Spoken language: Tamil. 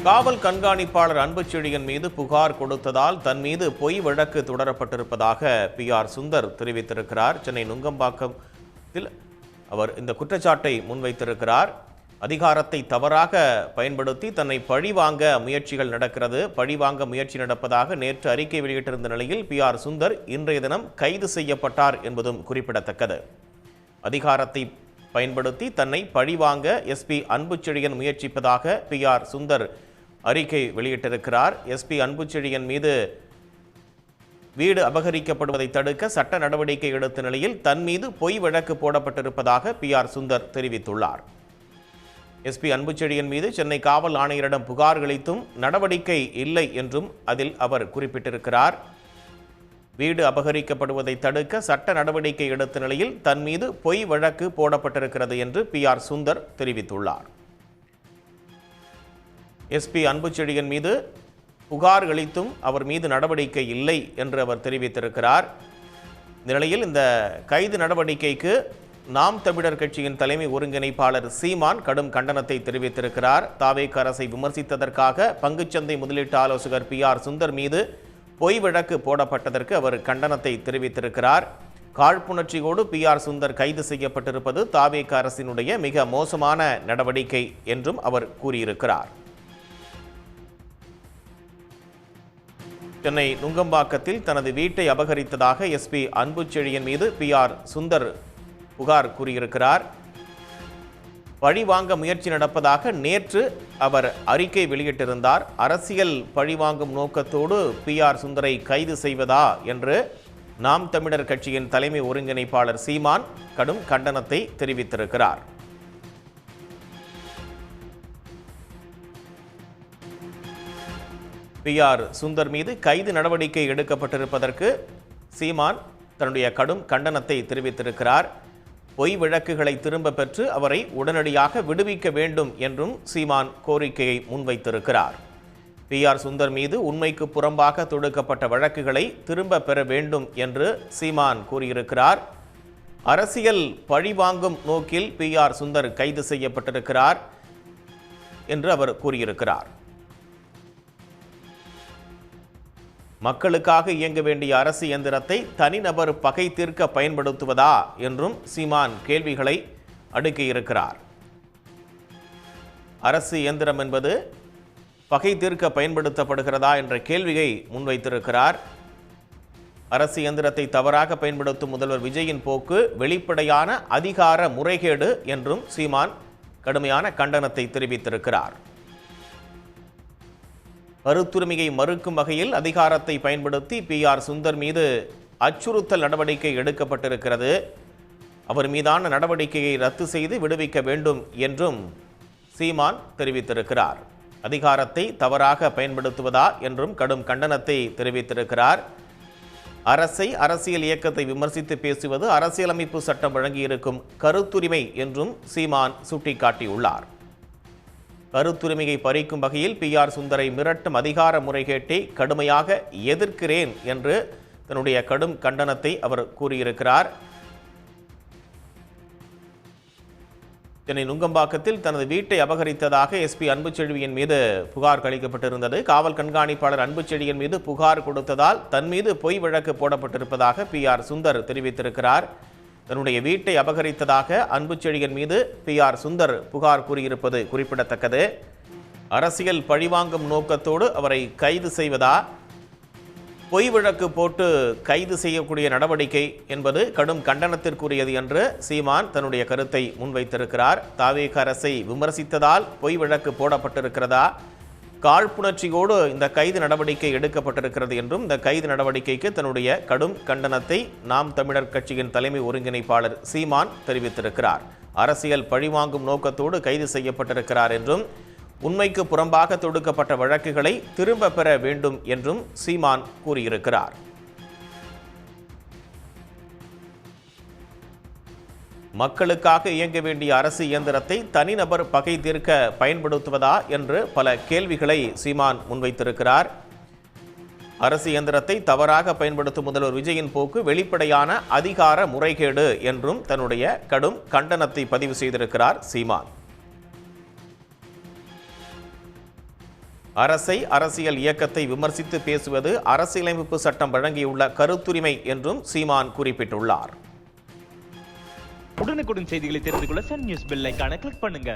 காவல் கண்காணிப்பாளர் அன்புச்செழியன் மீது புகார் கொடுத்ததால் தன் மீது பொய் வழக்கு தொடரப்பட்டிருப்பதாக PR சுந்தர் தெரிவித்திருக்கிறார். சென்னை நுங்கம்பாக்கத்தில் அவர் இந்த குற்றச்சாட்டை முன்வைத்திருக்கிறார். அதிகாரத்தை தவறாக பயன்படுத்தி தன்னை பழிவாங்க முயற்சிகள் நடக்கிறது, பழிவாங்க முயற்சி நடப்பதாக நேற்று அறிக்கை வெளியிட்டிருந்த நிலையில் PR சுந்தர் இன்றைய தினம் கைது செய்யப்பட்டார் என்பதும் குறிப்பிடத்தக்கது. அதிகாரத்தை பயன்படுத்தி தன்னை பழிவாங்க SP அன்புச்செழியன் முயற்சிப்பதாக PR சுந்தர் அறிக்கை வெளியிட்டிருக்கிறார். SP அன்புச்செழியன் மீது வீடு அபகரிக்கப்படுவதை தடுக்க சட்ட நடவடிக்கை எடுத்த நிலையில் தன் மீது பொய் வழக்கு போடப்பட்டிருப்பதாக PR சுந்தர் தெரிவித்துள்ளார். SP அன்புச்செழியன் மீது சென்னை காவல் ஆணையரிடம் புகார் அளித்தும் நடவடிக்கை இல்லை என்றும் அதில் அவர் குறிப்பிட்டிருக்கிறார். வீடு அபகரிக்கப்படுவதை தடுக்க சட்ட நடவடிக்கை எடுத்த நிலையில் தன் மீது பொய் வழக்கு போடப்பட்டிருக்கிறது என்று PR சுந்தர் தெரிவித்துள்ளார். SP அன்புச்செழியன் மீது புகார் அளித்தும் அவர் மீது நடவடிக்கை இல்லை என்று அவர் தெரிவித்திருக்கிறார். இந்த நிலையில் இந்த கைது நடவடிக்கைக்கு நாம் தமிழர் கட்சியின் தலைமை ஒருங்கிணைப்பாளர் சீமான் கடும் கண்டனத்தை தெரிவித்திருக்கிறார். தாவேக அரசை விமர்சித்ததற்காக பங்குச்சந்தை முதலீட்டு ஆலோசகர் PR சுந்தர் மீது பொய் வழக்கு போடப்பட்டதற்கு அவர் கண்டனத்தை தெரிவித்திருக்கிறார். காழ்ப்புணர்ச்சியோடு PR சுந்தர் கைது செய்யப்பட்டிருப்பது தாவேக அரசினுடைய மிக மோசமான நடவடிக்கை என்றும் அவர் கூறியிருக்கிறார். சென்னை நுங்கம்பாக்கத்தில் தனது வீட்டை அபகரித்ததாக SP அன்புச்செழியன் மீது PR சுந்தர் புகார் கூறியிருக்கிறார். பழிவாங்க முயற்சி நடப்பதாக நேற்று அவர் அறிக்கை வெளியிட்டிருந்தார். அரசியல் பழிவாங்கும் நோக்கத்தோடு PR சுந்தரை கைது செய்வதா என்று நாம் தமிழர் கட்சியின் தலைமை ஒருங்கிணைப்பாளர் சீமான் கடும் கண்டனத்தை தெரிவித்திருக்கிறார். PR சுந்தர் மீது கைது நடவடிக்கை எடுக்கப்பட்டிருப்பதற்கு சீமான் தன்னுடைய கடும் கண்டனத்தை தெரிவித்திருக்கிறார். பொய் வழக்குகளை திரும்ப பெற்று அவரை உடனடியாக விடுவிக்க வேண்டும் என்றும் சீமான் கோரிக்கையை முன்வைத்திருக்கிறார். PR சுந்தர் மீது உண்மைக்கு புறம்பாக தொடுக்கப்பட்ட வழக்குகளை திரும்ப பெற வேண்டும் என்று சீமான் கூறியிருக்கிறார். அரசியல் பழிவாங்கும் நோக்கில் PR சுந்தர் கைது செய்யப்பட்டிருக்கிறார் என்று அவர் கூறியிருக்கிறார். மக்களுக்காக இயங்க வேண்டிய அரசு இயந்திரத்தை தனிநபர் பகை தீர்க்க பயன்படுத்துவதா என்றும் சீமான் கேள்விகளை அடுக்கியிருக்கிறார். அரசு இயந்திரம் என்பது பகை தீர்க்க பயன்படுத்தப்படுகிறதா என்ற கேள்வியை முன்வைத்திருக்கிறார். அரசு இயந்திரத்தை தவறாக பயன்படுத்தும் முதல்வர் விஜயின் போக்கு வெளிப்படையான அதிகார முறைகேடு என்றும் சீமான் கடுமையான கண்டனத்தை தெரிவித்திருக்கிறார். கருத்துரிமையை மறுக்கும் வகையில் அதிகாரத்தை பயன்படுத்தி PR சுந்தர் மீது அச்சுறுத்தல் நடவடிக்கை எடுக்கப்பட்டிருக்கிறது. அவர் மீதான நடவடிக்கையை ரத்து செய்து விடுவிக்க வேண்டும் என்றும் சீமான் தெரிவித்திருக்கிறார். அதிகாரத்தை தவறாக பயன்படுத்துவதா என்றும் கடும் கண்டனத்தை தெரிவித்திருக்கிறார். அரசை, அரசியல் இயக்கத்தை விமர்சித்து பேசுவது அரசியலமைப்பு சட்டம் வழங்கியிருக்கும் கருத்துரிமை என்றும் சீமான் சுட்டிக்காட்டியுள்ளார். கருத்துரிமையை பறிக்கும் வகையில் PR சுந்தரை மிரட்டும் அதிகார முறைகேட்டை கடுமையாக எதிர்க்கிறேன் என்று தன்னுடைய கடும் கண்டனத்தை அவர் கூறியிருக்கிறார். சென்னை நுங்கம்பாக்கத்தில் தனது வீட்டை அபகரித்ததாக SP அன்புச்செழியன் மீது புகார் அளிக்கப்பட்டிருந்தது. காவல் கண்காணிப்பாளர் அன்புச்செழியன் மீது புகார் கொடுத்ததால் தன் மீது பொய் வழக்கு போடப்பட்டிருப்பதாக PR சுந்தர் தெரிவித்திருக்கிறார். தன்னுடைய வீட்டை அபகரித்ததாக அன்புச்செழியன் மீது PR சுந்தர் புகார் கூறியிருப்பது குறிப்பிடத்தக்கது. அரசியல் பழிவாங்கும் நோக்கத்தோடு அவரை கைது செய்வதா, பொய் வழக்கு போட்டு கைது செய்யக்கூடிய நடவடிக்கை என்பது கடும் கண்டனத்திற்குரியது என்று சீமான் தன்னுடைய கருத்தை முன்வைத்திருக்கிறார். தாவேக அரசை விமர்சித்ததால் பொய் வழக்கு போடப்பட்டிருக்கிறதா, காழ்ப்புணர்ச்சியோடு இந்த கைது நடவடிக்கை எடுக்கப்பட்டிருக்கிறது என்றும் இந்த கைது நடவடிக்கைக்கு தன்னுடைய கடும் கண்டனத்தை நாம் தமிழர் கட்சியின் தலைமை ஒருங்கிணைப்பாளர் சீமான் தெரிவித்திருக்கிறார். அரசியல் பழிவாங்கும் நோக்கத்தோடு கைது செய்யப்பட்டிருக்கிறார் என்றும் உண்மைக்கு புறம்பாக தொடுக்கப்பட்ட வழக்குகளை திரும்ப பெற வேண்டும் என்றும் சீமான் கூறியிருக்கிறார். மக்களுக்காக இயங்க வேண்டிய அரசு இயந்திரத்தை தனிநபர் பகை தீர்க்க பயன்படுத்துவதா என்று பல கேள்விகளை சீமான் முன்வைத்திருக்கிறார். அரசு இயந்திரத்தை தவறாக பயன்படுத்தும் முதல்வர் விஜயின் போக்கு வெளிப்படையான அதிகார முறைகேடு என்றும் தன்னுடைய கடும் கண்டனத்தை பதிவு செய்திருக்கிறார் சீமான். அரசை, அரசியல் இயக்கத்தை விமர்சித்து பேசுவது அரசியலமைப்பு சட்டம் வழங்கியுள்ள கருத்துரிமை என்றும் சீமான் குறிப்பிட்டுள்ளார். உடனுக்குடன் செய்திகளை தெரிந்து கொள்ள சன் நியூஸ் பெல் ஐகானை கிளிக் பண்ணுங்க.